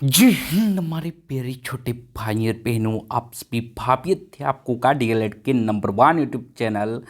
जी हिंद हमारे प्यारे छोटे भाई और बहनों, आप सभी भाभियत थे आपको का डीएलएड के नंबर 1 यूट्यूब चैनल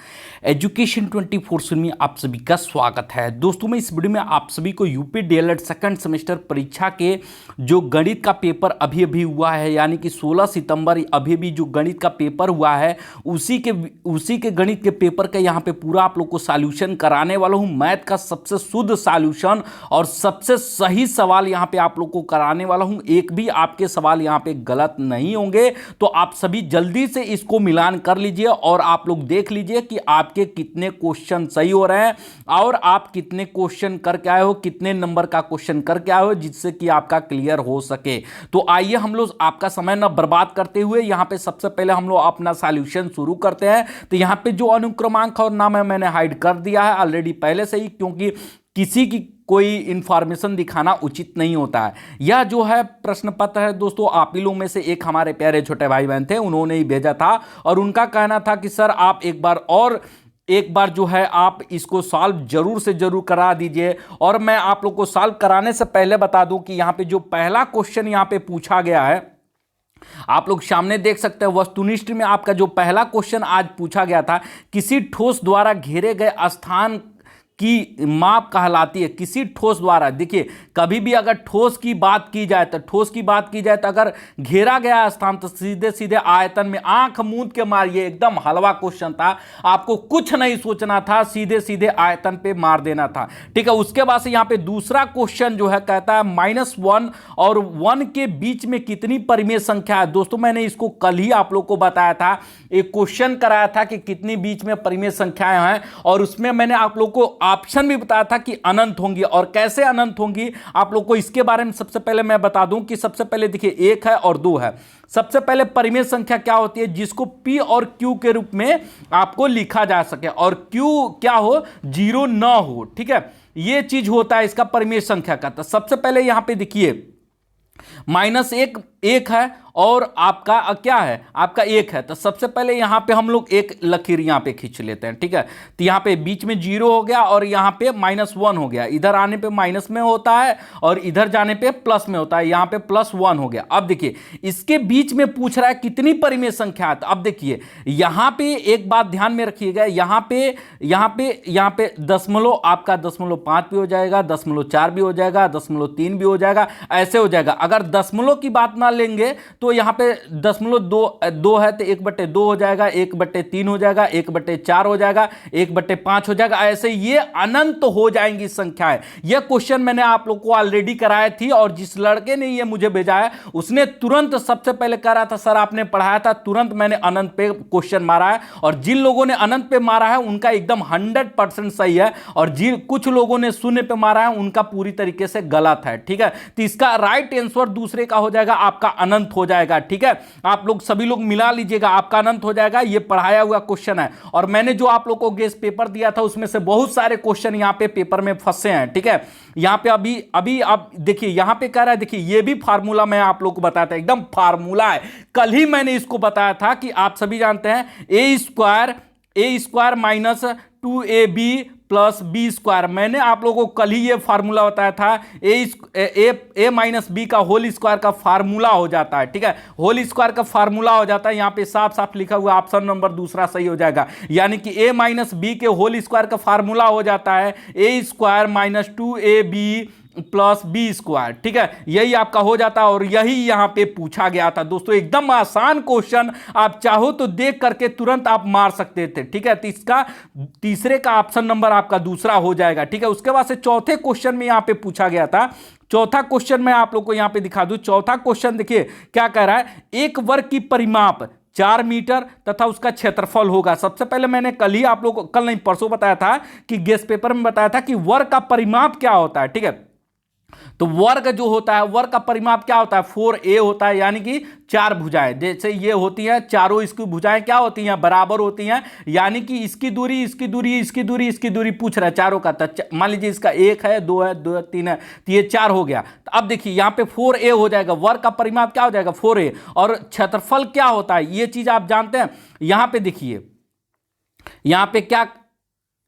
एजुकेशन 24 में आप सभी का स्वागत है। दोस्तों, मैं इस वीडियो में आप सभी को यूपी डीएलएड सेकंड सेमेस्टर परीक्षा के जो गणित का पेपर अभी अभी हुआ है, यानी कि 16 सितंबर अभी अभी जो गणित का पेपर हुआ है उसी के गणित के पेपर का यहाँ पे पूरा आप लोग को सॉल्यूशन कराने वाला हूँ। मैथ का सबसे शुद्ध सॉल्यूशन और सबसे सही सवाल यहाँ पे आप लोग को कराने वाला हूं। एक भी आपके सवाल यहां पे गलत नहीं होंगे, तो आप सभी जल्दी से इसको मिलान कर लीजिए और आप लोग देख लीजिए कि आपके कितने क्वेश्चन सही हो रहे हैं और आप कितने क्वेश्चन करके आए हो, कितने नंबर का क्वेश्चन करके आए हो, जिससे कि आपका क्लियर हो सके। तो आइए हम लोग आपका समय न बर्बाद करते हुए यहां पे सबसे पहले हम लोग अपना सॉल्यूशन शुरू करते हैं। तो यहां पे जो अनुक्रमांक और नाम है मैंने हाइड कर दिया है ऑलरेडी पहले से ही, क्योंकि किसी की कोई इंफॉर्मेशन दिखाना उचित नहीं होता है। यह जो है प्रश्न पत्र है दोस्तों, आप ही लोग में से एक हमारे प्यारे छोटे भाई बहन थे, उन्होंने ही भेजा था और उनका कहना था कि सर आप एक बार जो है आप इसको सॉल्व जरूर से जरूर करा दीजिए। और मैं आप लोग को सॉल्व कराने से पहले बता दूं कि यहां पे जो पहला क्वेश्चन यहां पे पूछा गया है, आप लोग सामने देख सकते हैं वस्तुनिष्ठ में आपका जो पहला क्वेश्चन आज पूछा गया था, किसी ठोस द्वारा घेरे गए स्थान की माप कहलाती है। किसी ठोस द्वारा, देखिए कभी भी अगर ठोस की बात की जाए तो अगर घेरा गया स्थान तो सीधे सीधे आयतन में आंख मूंद के मारिए। एकदम हलवा क्वेश्चन था, आपको कुछ नहीं सोचना था, सीधे सीधे आयतन पे मार देना था। ठीक है, उसके बाद से यहां पे दूसरा क्वेश्चन जो है कहता है -1 और 1 के बीच में कितनी परिमेय संख्या है। दोस्तों मैंने इसको कल ही आप लोग को बताया था, एक क्वेश्चन कराया था कि कितनी बीच में परिमेय संख्याएं हैं, और उसमें मैंने आप लोग को ऑप्शन भी बताया था कि अनंत होंगी। और कैसे अनंत होंगी आप लोग को इसके बारे में सबसे पहले मैं बता दूं कि सबसे पहले देखिए 1 है और 2 है। सबसे पहले परिमेय संख्या क्या होती है, जिसको P और Q के रूप में आपको लिखा जा सके और Q क्या हो, 0 ना हो। ठीक है, यह चीज होता है इसका परिमेय संख्या का। तो सबसे पहले यहां पे देखिए -1 1 है और आपका क्या है, आपका 1 है। तो सबसे पहले यहां पे हम लोग एक लकीर यहां पे खींच लेते हैं। ठीक है, तो यहां पे बीच में 0 हो गया और यहां पे -1 हो गया। इधर आने पे माइनस में होता है और इधर जाने पे प्लस में होता है, यहां पे +1 हो गया। अब देखिए इसके बीच में पूछ रहा है कितनी परिमेय संख्या है। तो अब देखिए यहां पे एक बात ध्यान में रखिएगा, यहां पे दशमलव आपका 0.5 भी हो जाएगा, 0.4 भी हो जाएगा, 0.3 भी हो जाएगा, ऐसे हो जाएगा। अगर दशमलव की बात ना लेंगे तो यहां पे 0.2 है तो 1/2 हो जाएगा, 1/3 हो जाएगा, 1/4 हो जाएगा, 1/5 हो जाएगा, ऐसे ये अनंत हो जाएंगी संख्याएं। यह क्वेश्चन मैंने आप लोग को ऑलरेडी कराया थी और जिस लड़के ने ये मुझे भेजा है उसने तुरंत सबसे पहले कह रहा था सर आपने पढ़ाया था, तुरंत मैंने अनंत पे क्वेश्चन मारा है। और जिन लोगों ने अनंत पे मारा है उनका एकदम 100% सही है, और जिन कुछ लोगों ने शून्य पे मारा है उनका पूरी तरीके से गलत है। ठीक है, तो इसका राइट आंसर दूसरे का हो जाएगा, आपका अनंत हो जाएगा। ठीक है, आप लोग सभी लोग मिला लीजिएगा, आपका अनंत हो जाएगा। ये पढ़ाया हुआ क्वेश्चन है और मैंने जो आप लोग को गेस्ट पेपर दिया था उसमें से बहुत सारे क्वेश्चन यहां पे पेपर में फंसे हैं। ठीक है, यहां पे अभी आप देखिए यहां पे कह रहा है, देखिए ये भी फार्मूला मैं आप लोग को बताया था, एकदम फार्मूला है, कल ही मैंने इसको बताया था कि आप सभी जानते हैं a² minus 2ab plus b²। मैंने आप लोगों को कल ही ये फार्मूला बताया था, a माइनस बी का होल स्क्वायर का फार्मूला हो जाता है। ठीक है, होल स्क्वायर का फार्मूला हो जाता है, यहां पे साफ साफ लिखा हुआ ऑप्शन नंबर दूसरा सही हो जाएगा, यानी कि a माइनस बी के होल स्क्वायर का फार्मूला हो जाता है a² minus 2ab plus b²। ठीक है, यही आपका हो जाता है और यही यहां पे पूछा गया था। दोस्तों एकदम आसान क्वेश्चन, आप चाहो तो देख करके तुरंत आप मार सकते थे। ठीक है, तो इसका तीसरे का ऑप्शन नंबर आपका दूसरा हो जाएगा। ठीक है, उसके बाद से चौथे क्वेश्चन में यहां पे पूछा गया था। चौथा क्वेश्चन मैं आप लोग को यहां पे दिखा दूं। चौथा क्वेश्चन देखिए क्या कह रहा है, एक वर्ग की परिमाप 4 मीटर तथा उसका क्षेत्रफल होगा। सबसे पहले मैंने कल ही आप लोग को, कल नहीं परसों बताया था कि गेस्ट पेपर में बताया था कि वर्ग का परिमाप क्या होता है। ठीक है, तो वर्ग जो होता है, वर्ग का परिमाप क्या होता है, 4a होता है, यानी कि 4 भुजाएं जैसे ये होती हैं, चारों इसकी भुजाएं क्या होती हैं, बराबर होती हैं, यानी कि इसकी दूरी इसकी दूरी इसकी दूरी इसकी दूरी पूछ रहा है चारों का। मान लीजिए इसका 1 है, 2 है, 2 है, 3 है, तो ये 4 हो गया। तो अब देखिए यहां पे 4a हो जाएगा, वर्ग का परिमाप क्या हो जाएगा 4a, और क्षेत्रफल क्या होता है ये चीज आप जानते हैं। यहां पे देखिए, यहां पे क्या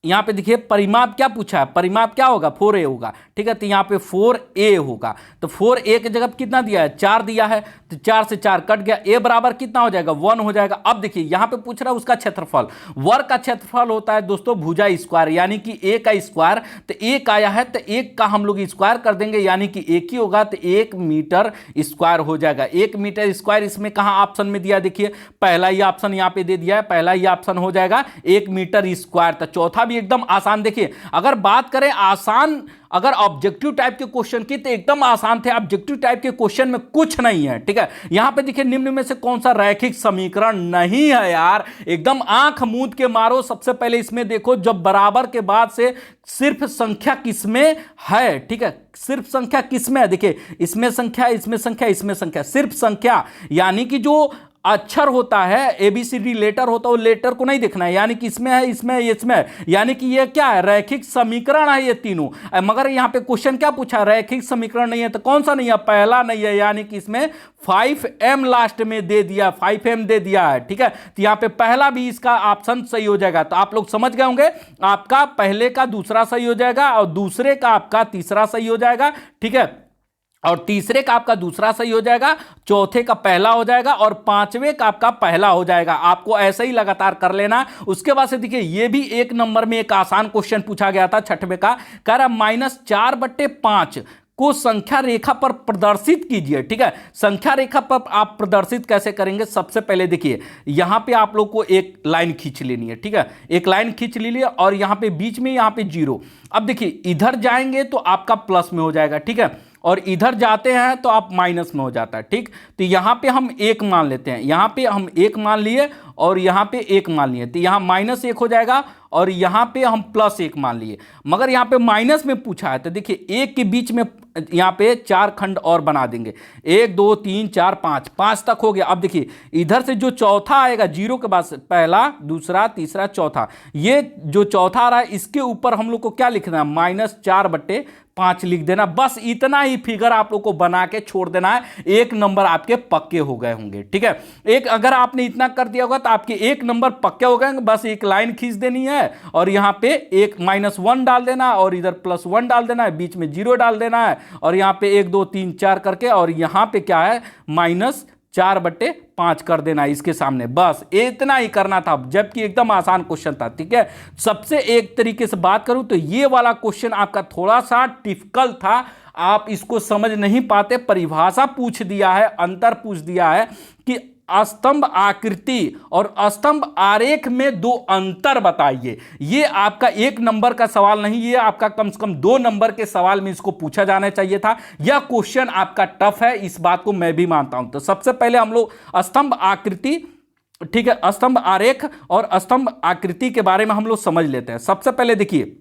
यहाँ पे देखिए परिमाप क्या पूछा है, परिमाप क्या होगा 4a होगा, ठीक है। तो यहाँ पे 4a होगा, तो 4a की जगह कितना दिया है 4 दिया है, तो 4 से 4 कट गया, a बराबर कितना हो जाएगा 1 हो जाएगा। अब देखिए यहाँ पे पूछ रहा है उसका क्षेत्रफल, वर्ग का क्षेत्रफल होता है दोस्तों भुजा स्क्वायर, यानी कि a का स्क्वायर, तो 1 आया है तो 1 का हम लोग स्क्वायर कर देंगे, यानी कि 1 ही होगा, तो 1 मीटर स्क्वायर हो जाएगा। 1 मीटर स्क्वायर इसमें कहाँ ऑप्शन में दिया, देखिए पहला ही ऑप्शन यहाँ पे दे दिया है, पहला ही ऑप्शन हो जाएगा 1 मीटर स्क्वायर। तो चौथा भी एकदम आसान, देखिए अगर बात करें आसान, अगर ऑब्जेक्टिव टाइप के क्वेश्चन की तो एकदम आसान थे, ऑब्जेक्टिव टाइप के क्वेश्चन में कुछ नहीं है, ठीक है। यहां पे देखिए निम्न में से कौन सा रैखिक समीकरण नहीं है यार, एकदम आंख मूंद के मारो। सबसे पहले इसमें देखो जब बराबर के बाद से सिर्फ संख्या किसमें है, ठीक है, सिर्फ संख्या किसमें है, देखिए इसमें संख्या, इसमें संख्या, इसमें संख्या, सिर्फ संख्या, यानी कि जो अक्षर होता है ABCD लेटर होता है वो लेटर को नहीं देखना है, यानी कि इसमें है, इसमें है, इसमें है, यानी कि ये क्या है रैखिक समीकरण है ये तीनों। मगर यहाँ पे क्वेश्चन क्या पूछा, रैखिक समीकरण नहीं है, तो कौन सा नहीं है, पहला नहीं है, यानी कि इसमें 5m लास्ट में दे दिया, 5m दे दिया है, ठीक है। तो यहाँ पे पहला भी इसका ऑप्शन सही हो जाएगा। तो आप लोग समझ गए होंगे, आपका पहले का दूसरा सही हो जाएगा और दूसरे का आपका तीसरा सही हो जाएगा, ठीक है, और तीसरे का आपका दूसरा सही हो जाएगा, चौथे का पहला हो जाएगा और पांचवें का आपका पहला हो जाएगा। आपको ऐसे ही लगातार कर लेना। उसके बाद से देखिए ये भी 1 नंबर में एक आसान क्वेश्चन पूछा गया था छठवें का, कह रहा -4/5 को संख्या रेखा पर प्रदर्शित कीजिए, ठीक है। संख्या रेखा पर आप प्रदर्शित कैसे करेंगे, सबसे पहले देखिए यहां पे आप लोग को एक लाइन खींच लेनी है, ठीक है, एक लाइन खींच लीजिए और यहां पे बीच में यहां पे 0। अब देखिए इधर जाएंगे तो आपका प्लस में हो जाएगा, ठीक है, और इधर जाते हैं तो आप माइनस में हो जाता है, ठीक। तो यहां पे हम 1 मान लेते हैं, यहां पे हम 1 मान लिए और यहां पे 1 मान लिए, तो यहां -1 हो जाएगा और यहां पे हम +1 मान लिए। मगर यहां पे माइनस में पूछा है तो देखिए 1 के बीच में यहां पे 4 खंड और बना देंगे, 1 2 3 4 5 तक हो गया। अब देखिए इधर से जो चौथा आएगा 0 के बाद पहला, दूसरा, तीसरा, चौथा, ये जो चौथा आ रहा है इसके ऊपर हम लोग को क्या लिखना है -4/5 लिख देना। बस इतना ही फिगर आप लोग को बना के छोड़ देना है, 1 नंबर आपके पक्के हो गए होंगे, ठीक है। एक अगर आपने इतना कर दिया होगा तो आपके 1 नंबर पक्के हो गए। बस एक लाइन खींच देनी है और यहां पे एक -1 डाल देना और इधर +1 डाल देना है, बीच में 0 डाल देना है और यहां पे 1 2 3 4 करके और यहां पे क्या है -4/5 कर देना इसके सामने। बस इतना ही करना था, जबकि एकदम आसान क्वेश्चन था, ठीक है। सबसे एक तरीके से बात करूं तो ये वाला क्वेश्चन आपका थोड़ा सा डिफिकल्ट था, आप इसको समझ नहीं पाते। परिभाषा पूछ दिया है, अंतर पूछ दिया है कि स्तंभ आकृति और स्तंभ आरेख में 2 अंतर बताइए। ये आपका 1 नंबर का सवाल नहीं, ये आपका कम से कम 2 नंबर के सवाल में इसको पूछा जाना चाहिए था। यह क्वेश्चन आपका टफ है, इस बात को मैं भी मानता हूं। तो सबसे पहले हम लोग स्तंभ आकृति, ठीक है, स्तंभ आरेख और स्तंभ आकृति के बारे में हम लोग समझ लेते हैं। सबसे पहले देखिए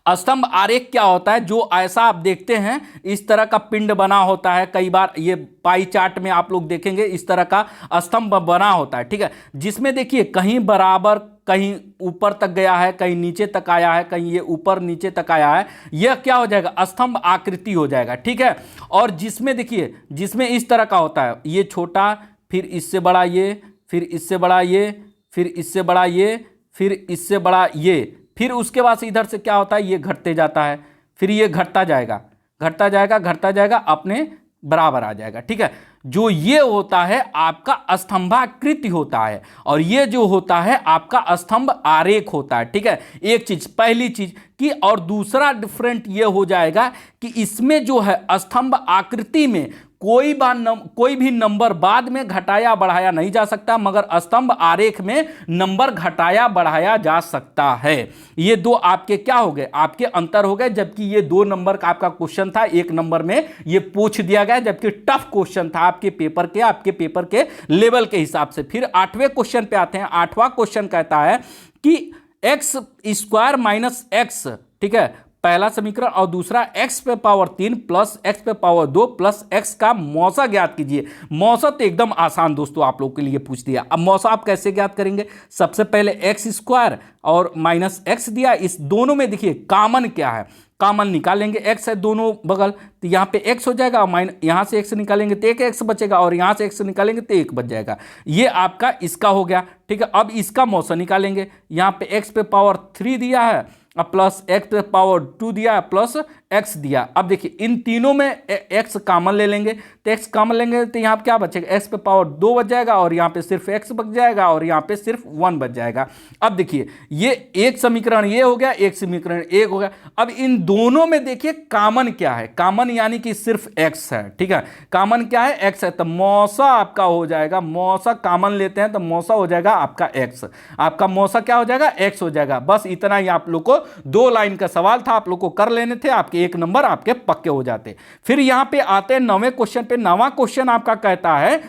स्तंभ आरेख क्या होता है, जो ऐसा आप देखते हैं इस तरह का पिंड बना होता है, कई बार ये पाई चार्ट में आप लोग देखेंगे इस तरह का स्तंभ बना होता है, ठीक है, जिसमें देखिए कहीं बराबर, कहीं ऊपर तक गया है, कहीं नीचे तक आया है, कहीं ये ऊपर नीचे तक आया है, यह क्या हो जाएगा स्तंभ आकृति हो जाएगा, ठीक है। और जिसमें देखिए जिसमें इस तरह का होता है, ये छोटा, फिर इससे बड़ा ये, फिर इससे बड़ा ये, फिर इससे बड़ा ये, फिर इससे बड़ा ये, फिर उसके बाद से इधर से क्या होता है ये घटते जाता है, फिर ये घटता जाएगा, घटता जाएगा, घटता जाएगा, अपने बराबर आ जाएगा, ठीक है। जो ये होता है आपका स्तंभाकृति होता है और ये जो होता है आपका स्तंभ आरेख होता है, ठीक है। एक चीज, पहली चीज कि, और दूसरा डिफरेंट ये हो जाएगा कि इसमें जो है स्तंभ आकृति में कोई भी नंबर बाद में घटाया बढ़ाया नहीं जा सकता, मगर स्तंभ आरेख में नंबर घटाया बढ़ाया जा सकता है। ये 2 आपके क्या हो गए, आपके अंतर हो गए, जबकि ये 2 नंबर का आपका क्वेश्चन था, 1 नंबर में ये पूछ दिया गया, जबकि टफ क्वेश्चन था आपके पेपर के लेवल के हिसाब से। फिर 8वें क्वेश्चन पे आते हैं। 8वां क्वेश्चन कहता है कि x² - x, ठीक है, पहला समीकरण, और दूसरा x⁻³ plus x⁻² plus x का मौसा ज्ञात कीजिए। मौसा तो एकदम आसान दोस्तों आप लोग के लिए पूछ दिया। अब मौसा आप कैसे ज्ञात करेंगे, सबसे पहले x² और -x दिया, इस दोनों में देखिए कॉमन क्या है, कॉमन निकालेंगे, x है दोनों बगल, तो यहाँ पे x हो जाएगा, माइन यहाँ से x निकालेंगे तो एक x बचेगा, और यहाँ से x निकालेंगे तो एक बच जाएगा। ये आपका इसका हो गया, ठीक है। अब इसका मौसा निकालेंगे, यहाँ पे x पे पावर 3 दिया है, अब प्लस x पे पावर 2 दिया है, प्लस x दिया। अब देखिए इन तीनों में x कॉमन ले लेंगे, तो x कॉमन लेंगे तो यहाँ पे क्या बचेगा, x पे पावर 2 बच जाएगा, और यहाँ पे सिर्फ x बच जाएगा, और यहाँ पे सिर्फ 1 बच जाएगा। अब देखिए ये एक समीकरण ये हो गया, एक समीकरण एक हो गया। अब इन दोनों में देखिए कॉमन क्या है, कॉमन यानी कि सिर्फ x है, ठीक है। कॉमन क्या है, x है, तो मौसा आपका हो जाएगा, मौसा कॉमन लेते हैं तो मौसा हो जाएगा आपका x, आपका मौसा क्या हो जाएगा, x हो जाएगा। बस इतना ही आप लोग को 2 लाइन का सवाल था, आप लोग को कर लेने थे, आपके 1 नंबर आपके पक्के हो जाते। फिर यहां पे आते हैं 9वें क्वेश्चन पे। 9वां क्वेश्चन आपका कहता है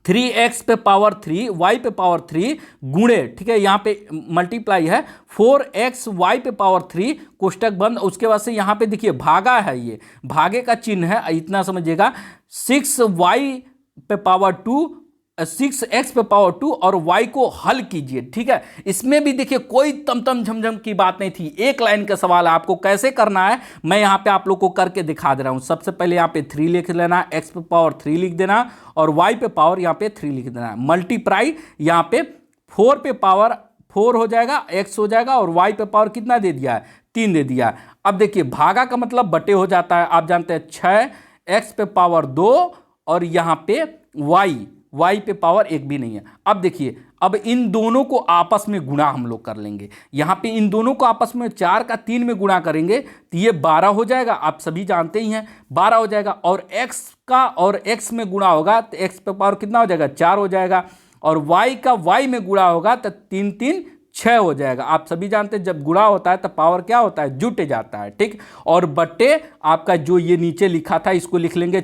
3x पे पावर 3 y पे पावर 3 गुणे, ठीक है, यहां पे मल्टीप्लाई है 4x y पे पावर 3 कोष्टक बंद। उसके बाद से यहां पे देखिए भागा है, ये भागे का चिन्ह है, इतना समझिएगा। 6y पे पावर 2 6x पे पावर 2 और y को हल कीजिए, ठीक है। इसमें भी देखिए कोई तमतम झमझम की बात नहीं थी, एक लाइन का सवाल है। आपको कैसे करना है मैं यहाँ पे आप लोग को करके दिखा दे रहा हूँ। सबसे पहले यहाँ पे 3 लिख लेना, x पे पावर 3 लिख देना, और y पे पावर यहाँ पे 3 लिख देना। मल्टीप्लाई यहाँ पे 4 पे पावर 4 हो जाएगा, x हो जाएगा, और y पे पावर कितना दे दिया है, 3 दे दिया है। अब देखिए भागा का मतलब बटे हो जाता है, आप जानते हैं 6x पे पावर 2 और यहाँ पे y पे पावर 1 भी नहीं है। अब देखिए अब इन दोनों को आपस में गुणा हम लोग कर लेंगे। यहाँ पे इन दोनों को आपस में 4 का 3 में गुणा करेंगे तो ये 12 हो जाएगा, आप सभी जानते ही हैं 12 हो जाएगा। और x का और x में गुणा होगा तो x पे पावर कितना हो जाएगा, 4 हो जाएगा, और y का y में गुणा होगा तो 3 3 6 हो जाएगा। आप सभी जानते हैं जब गुणा होता है तो पावर क्या होता है, जुट जाता है, ठीक। और बट्टे आपका जो ये नीचे लिखा था इसको लिख लेंगे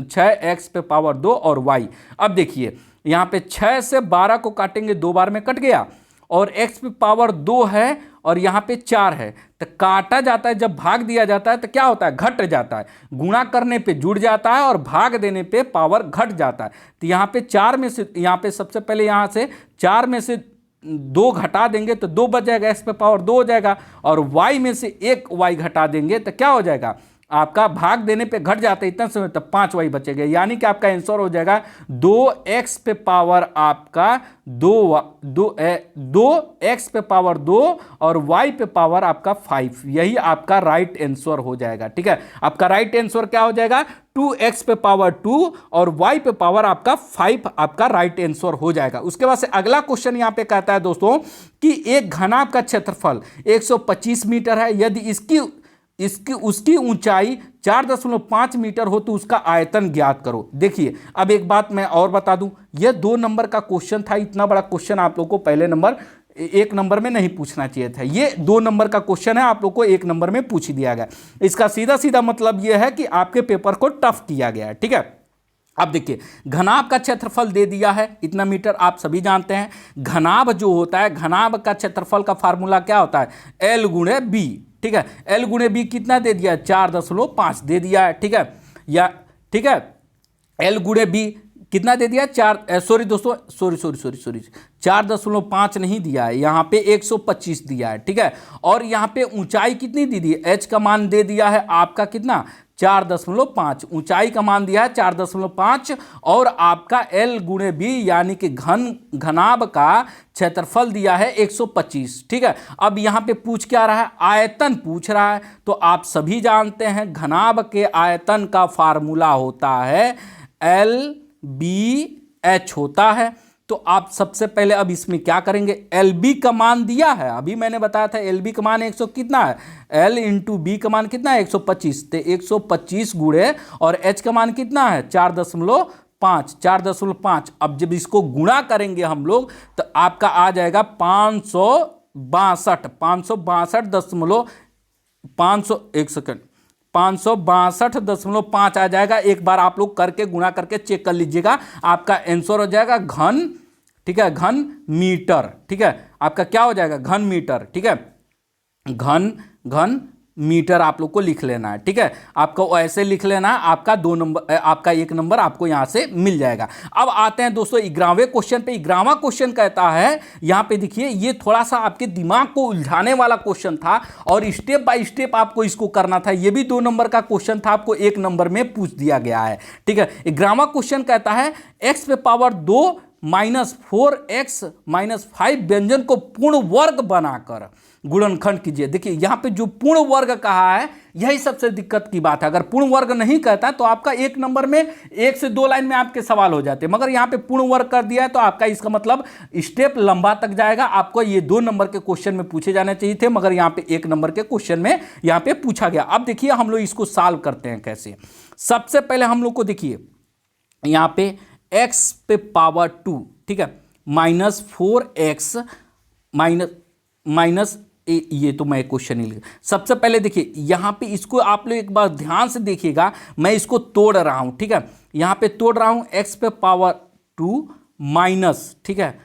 6x पे पावर 2 और y। अब देखिए यहाँ पे 6 से 12 को काटेंगे, 2 बार में कट गया, और x पे पावर 2 है और यहाँ पे 4 है, तो काटा जाता है, जब भाग दिया जाता है तो क्या होता है, घट जाता है। गुणा करने पे जुड़ जाता है और भाग देने पे पावर घट जाता है। तो यहाँ पे 4 में से, यहाँ पे सबसे पहले यहाँ से 4 में से 2 घटा देंगे तो 2 बच जाएगा, x पे पावर 2 हो जाएगा, और y में से 1 y घटा देंगे तो क्या हो जाएगा, आपका भाग देने पे घट जाता है इतना समय, तब 5y बचेगा। यानी कि आपका आंसर हो जाएगा 2x पे पावर आपका 2x पे पावर 2 और y पे पावर आपका 5। यही आपका राइट आंसर हो जाएगा, ठीक है। आपका राइट आंसर क्या हो जाएगा, 2x पे पावर 2 और y पे पावर आपका 5 आपका राइट आंसर हो जाएगा। उसके बाद से अगला क्वेश्चन यहां पे कहता है दोस्तों कि एक घनाभ का क्षेत्रफल 125 मीटर है, यदि उसकी ऊंचाई 4.5 मीटर हो तो उसका आयतन ज्ञात करो। देखिए अब एक बात मैं और बता दूं, यह 2 नंबर का क्वेश्चन था। इतना बड़ा क्वेश्चन आप लोग को पहले नंबर 1 नंबर में नहीं पूछना चाहिए था। ये 2 नंबर का क्वेश्चन है, आप लोग को 1 नंबर में पूछ दिया गया। इसका सीधा सीधा मतलब यह है कि आपके पेपर को टफ किया गया है, ठीक है। अब देखिए घनाभ का क्षेत्रफल दे दिया है इतना मीटर, आप सभी जानते हैं घनाभ जो होता है, घनाभ का क्षेत्रफल का फार्मूला क्या होता है, L गुणे बी, ठीक है। L गुणे बी कितना दे दिया है, 4.5 दे दिया है, ठीक है, या ठीक है। L गुणे बी कितना दे दिया, 4.5 नहीं दिया है, यहाँ पे 125 दिया है, ठीक है। और यहाँ पे ऊंचाई कितनी दे दी है, h का मान दे दिया है आपका कितना, 4.5, ऊंचाई का मान दिया है 4.5, और आपका L गुणे बी यानी कि घनाभ का क्षेत्रफल दिया है 125, ठीक है। अब यहाँ पे पूछ क्या रहा है, आयतन पूछ रहा है। तो आप सभी जानते हैं घनाभ के आयतन का फार्मूला होता है LBH होता है। तो आप सबसे पहले अब इसमें क्या करेंगे, LB का मान दिया है, अभी मैंने बताया था LB का मान 100 कितना है, L इंटू बी का मान कितना है 125, तो 125 गुणे और H का मान कितना है 4.5। अब जब इसको गुणा करेंगे हम लोग तो आपका आ जाएगा 562.5 आ जाएगा। एक बार आप लोग करके गुणा करके चेक कर लीजिएगा, आपका आंसर हो जाएगा घन, ठीक है, घन मीटर, ठीक है। आपका क्या हो जाएगा, घन मीटर, ठीक है, घन मीटर आप लोग को लिख लेना है, ठीक है। आपको ऐसे लिख लेना है, आपका 2 नंबर, आपका 1 नंबर आपको यहां से मिल जाएगा। अब आते हैं दोस्तों 11वें क्वेश्चन पे। 11वां क्वेश्चन कहता है, यहां पे देखिए, ये थोड़ा सा आपके दिमाग को उलझाने वाला क्वेश्चन था और स्टेप बाय स्टेप आपको इसको करना था। ये भी 2 नंबर का क्वेश्चन था, आपको 1 नंबर में पूछ दिया गया है, ठीक है। 11वां क्वेश्चन कहता है x पे पावर 2 माइनस 4x माइनस 5 व्यंजन को पूर्ण वर्ग बनाकर गुणनखंड कीजिए। देखिए यहां पे जो पूर्ण वर्ग कहा है, यही सबसे दिक्कत की बात है। अगर पूर्ण वर्ग नहीं कहता तो आपका 1 नंबर में 1 से 2 लाइन में आपके सवाल हो जाते, मगर यहां पे पूर्ण वर्ग कर दिया है तो आपका इसका मतलब स्टेप लंबा तक जाएगा। आपको ये 2 नंबर के क्वेश्चन में पूछे जाने चाहिए थे, मगर यहां पे 1 नंबर के क्वेश्चन में यहां पे पूछा गया। अब देखिए हम लोग इसको सॉल्व करते हैं कैसे। सबसे पहले हम लोग को देखिए यहां पे x पे पावर 2, ठीक है, माइनस 4x माइनस ये तो मैं क्वेश्चन ही लिख। सबसे पहले देखिए यहां पे इसको आप लोग एक बार ध्यान से देखिएगा, मैं इसको तोड़ रहा हूं, ठीक है। यहां पे तोड़ रहा हूं x पे पावर 2 माइनस, ठीक है,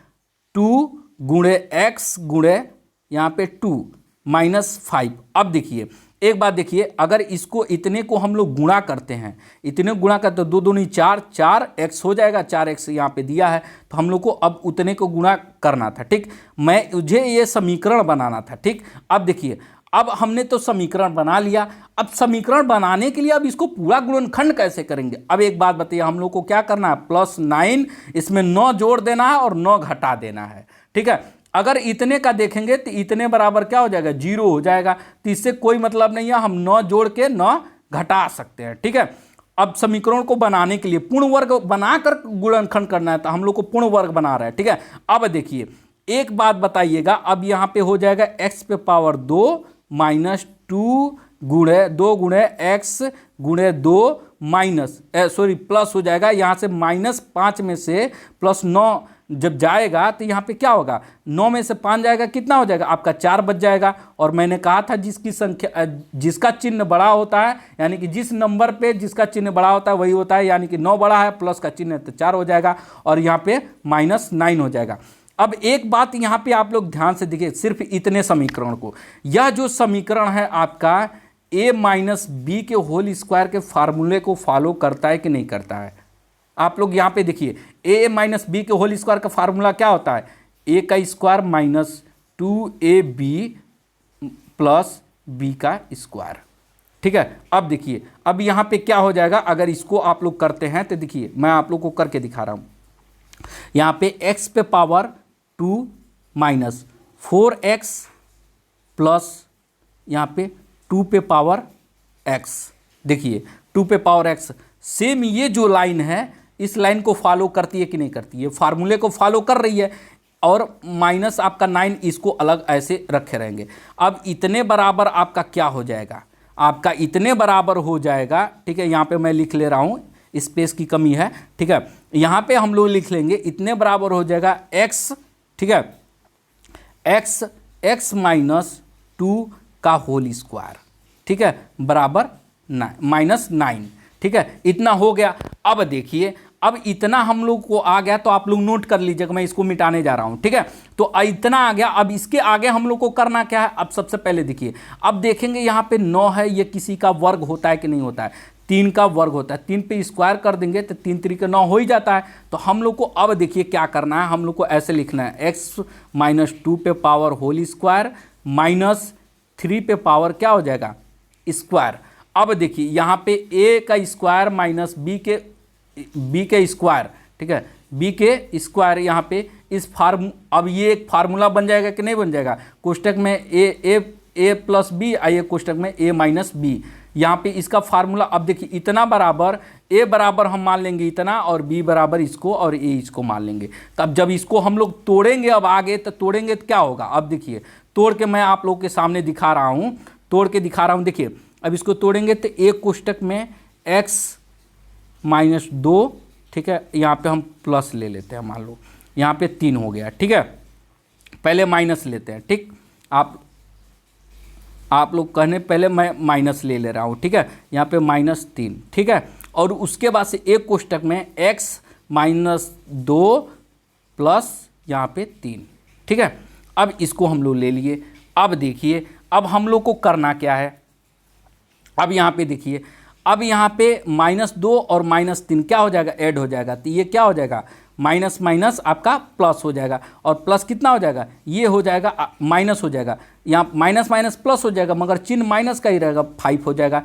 2 गुणे x गुणे यहां पे 2 माइनस 5। अब देखिए एक बात देखिए, अगर इसको इतने को हम लोग गुणा करते हैं, इतने गुणा करते तो 2 दूनी 4, 4x हो जाएगा, 4x यहाँ पे दिया है, तो हम लोग को अब उतने को गुणा करना था, ठीक। मुझे ये समीकरण बनाना था, ठीक। अब देखिए अब हमने तो समीकरण बना लिया, अब समीकरण बनाने के लिए अब इसको पूरा गुणनखंड कैसे करेंगे। अब एक बात बताइए, हम लोग को क्या करना है, +9 इसमें 9 जोड़ देना है और 9 घटा देना है, ठीक है। अगर इतने का देखेंगे तो इतने बराबर क्या हो जाएगा, 0 हो जाएगा, तो इससे कोई मतलब नहीं है, हम 9 जोड़ के 9 घटा सकते हैं, ठीक है। अब समीकरण को बनाने के लिए पूर्ण वर्ग बनाकर गुणनखंड करना है, तो हम लोग को पूर्ण वर्ग बना रहा है, ठीक है। अब देखिए एक बात बताइएगा, अब यहां पे हो जाएगा x पे पावर 2 माइनस 2 गुणे 2 गुणे x गुणे 2 माइनस प्लस हो जाएगा, यहां से -5 में से +9 जब जाएगा तो यहाँ पे क्या होगा, 9 में से 5 जाएगा, कितना हो जाएगा आपका 4 बच जाएगा। और मैंने कहा था जिसकी संख्या जिसका चिन्ह बड़ा होता है, यानी कि जिस नंबर पे जिसका चिन्ह बड़ा होता है वही होता है, यानी कि 9 बड़ा है, प्लस का चिन्ह है तो 4 हो जाएगा और यहाँ पे -9 हो जाएगा। अब एक बात यहाँ पे आप लोग ध्यान से देखिए, सिर्फ इतने समीकरण को, यह जो समीकरण है आपका a माइनस बी के होल स्क्वायर के फार्मूले को फॉलो करता है कि नहीं करता है। आप लोग यहाँ पे देखिए, a माइनस बी के होल स्क्वायर का फार्मूला क्या होता है, a का square minus 2ab plus b का स्क्वायर, ठीक है। अब देखिए अब यहाँ पे क्या हो जाएगा, अगर इसको आप लोग करते हैं तो देखिए मैं आप लोग को करके दिखा रहा हूँ। यहाँ पे x पे पावर 2 माइनस 4x प्लस यहाँ पे 2 पे पावर x, देखिए 2 पे पावर x, सेम ये जो लाइन है इस लाइन को फॉलो करती है कि नहीं करती है, फार्मूले को फॉलो कर रही है, और माइनस आपका 9 इसको अलग ऐसे रखे रहेंगे। अब इतने बराबर आपका क्या हो जाएगा, आपका इतने बराबर हो जाएगा, ठीक है। यहाँ पे मैं लिख ले रहा हूँ, स्पेस की कमी है, ठीक है। यहाँ पे हम लोग लिख लेंगे इतने बराबर हो जाएगा x, ठीक है, x माइनस 2 का होल स्क्वायर, ठीक है, बराबर -9, ठीक है। इतना हो गया। अब देखिए अब इतना हम लोग को आ गया, तो आप लोग नोट कर लीजिएगा, मैं इसको मिटाने जा रहा हूं, ठीक है। तो इतना आ गया। अब इसके आगे हम लोग को करना क्या है, अब सबसे पहले देखिए, अब देखेंगे यहाँ पे 9 है, ये किसी का वर्ग होता है कि नहीं होता है, 3 का वर्ग होता है, 3 पे स्क्वायर कर देंगे तो 3 3 9 हो ही जाता है। तो हम लोग को अब देखिए क्या करना है, हम लोग को ऐसे लिखना है, x माइनस 2 पे पावर होल स्क्वायर माइनस 3 पे पावर क्या हो जाएगा स्क्वायर। अब देखिए यहाँ पे a का स्क्वायर माइनस b के स्क्वायर, ठीक है, b के स्क्वायर, यहाँ पे इस अब ये एक फार्मूला बन जाएगा कि नहीं बन जाएगा, कोष्टक में a प्लस बी, आइए कोष्टक में a माइनस बी, यहाँ पे इसका फार्मूला। अब देखिए इतना बराबर a बराबर हम मान लेंगे इतना, और b बराबर इसको, और a इसको मान लेंगे। तब जब इसको हम लोग तोड़ेंगे, अब आगे तो तोड़ेंगे तो क्या होगा, अब देखिए तोड़ के मैं आप लोग के सामने दिखा रहा हूँ, तोड़ के दिखा रहा हूँ। देखिए अब इसको तोड़ेंगे तो एक कोष्टक में x माइनस 2, ठीक है, यहाँ पे हम प्लस ले लेते हैं, मान लो यहाँ पे 3 हो गया, ठीक है, पहले माइनस लेते हैं, ठीक। आप लोग कहने पहले मैं माइनस ले रहा हूँ, ठीक है, यहाँ पे -3, ठीक है। और उसके बाद से एक कोष्टक में x माइनस 2 प्लस यहाँ पे 3, ठीक है। अब इसको हम लोग ले लिए। अब देखिए अब हम लोग को करना क्या है, अब यहाँ पे देखिए, अब यहाँ पे -2 और -3 क्या हो जाएगा, ऐड हो जाएगा, तो ये क्या हो जाएगा, माइनस माइनस आपका प्लस हो जाएगा, और प्लस कितना हो जाएगा, ये हो जाएगा माइनस हो जाएगा, यहाँ माइनस माइनस प्लस हो जाएगा, मगर चिन्ह माइनस का ही रहेगा, 5 हो जाएगा,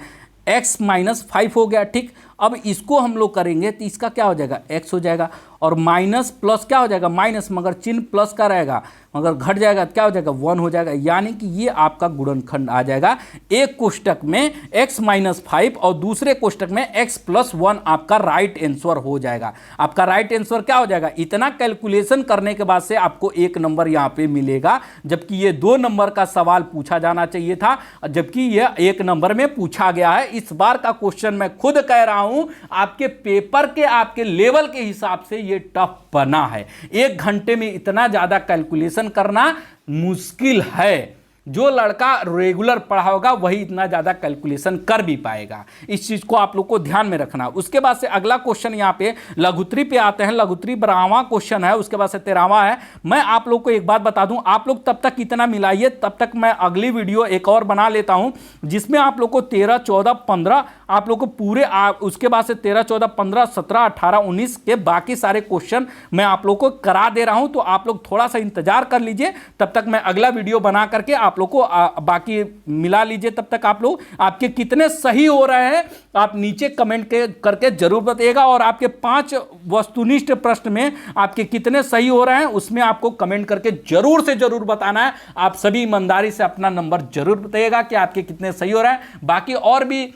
x -5 हो गया। ठीक, अब इसको हम लोग करेंगे तो इसका क्या हो जाएगा, x हो जाएगा, और माइनस प्लस क्या हो जाएगा, माइनस, मगर चिन्ह प्लस का रहेगा, मगर घट जाएगा तो क्या हो जाएगा, 1 हो जाएगा। यानी कि ये आपका गुणनखंड आ जाएगा, एक कोष्टक में x -5 और दूसरे कोष्टक में x + 1 आपका राइट आंसर हो जाएगा। आपका राइट आंसर क्या हो जाएगा, इतना कैलकुलेशन करने के बाद से आपको 1 नंबर यहाँ पे मिलेगा, जबकि ये 2 नंबर का सवाल पूछा जाना चाहिए था, जबकि ये 1 नंबर में पूछा गया है। इस बार का क्वेश्चन मैं खुद कह रहा हूं, आपके पेपर के आपके लेवल के हिसाब से ये टफ बना है। 1 घंटे में इतना ज्यादा कैलकुलेशन करना मुश्किल है। जो लड़का रेगुलर पढ़ा होगा वही इतना ज्यादा कैलकुलेशन कर भी पाएगा। इस चीज को आप लोग को ध्यान में रखना। उसके बाद से अगला क्वेश्चन यहाँ पे लघुत्री पे आते हैं। लघुत्री 12वां क्वेश्चन है, उसके बाद से 13वां है। मैं आप लोग को एक बात बता दूं, आप लोग तब तक इतना मिलाइए, तब तक मैं अगली वीडियो एक और बना लेता हूं जिसमें आप लोग को 13, 14, 15 आप लोग को पूरे उसके बाद से 13, 14, 15, 17, 18, 19 के बाकी सारे क्वेश्चन मैं आप लोग को करा दे रहा हूं। तो आप लोग थोड़ा सा इंतजार कर लीजिए, तब तक मैं अगला वीडियो बना करके आप लोग को बाकी मिला लीजिए। तब तक आप लोग आपके कितने सही हो रहे हैं आप नीचे कमेंट करके जरूर बताइएगा, और आपके 5 वस्तुनिष्ठ प्रश्न में आपके कितने सही हो रहे हैं उसमें आपको कमेंट करके जरूर से जरूर बताना है। आप सभी ईमानदारी से अपना नंबर जरूर बताइएगा कि आपके कितने सही हो रहे हैं। बाकी और भी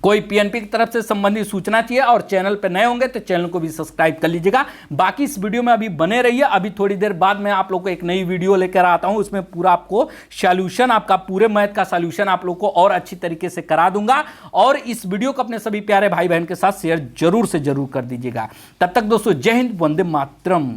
कोई पीएनपी की तरफ से संबंधित सूचना चाहिए और चैनल पर नए होंगे तो चैनल को भी सब्सक्राइब कर लीजिएगा। बाकी इस वीडियो में अभी बने रहिए, अभी थोड़ी देर बाद मैं आप लोग को एक नई वीडियो लेकर आता हूं, उसमें पूरा आपको सॉल्यूशन, आपका पूरे मैथ का सॉल्यूशन आप लोग को और अच्छी तरीके से करा दूंगा। और इस वीडियो को अपने सभी प्यारे भाई बहन के साथ शेयर जरूर से जरूर कर दीजिएगा। तब तक दोस्तों, जय हिंद, वंदे मातरम।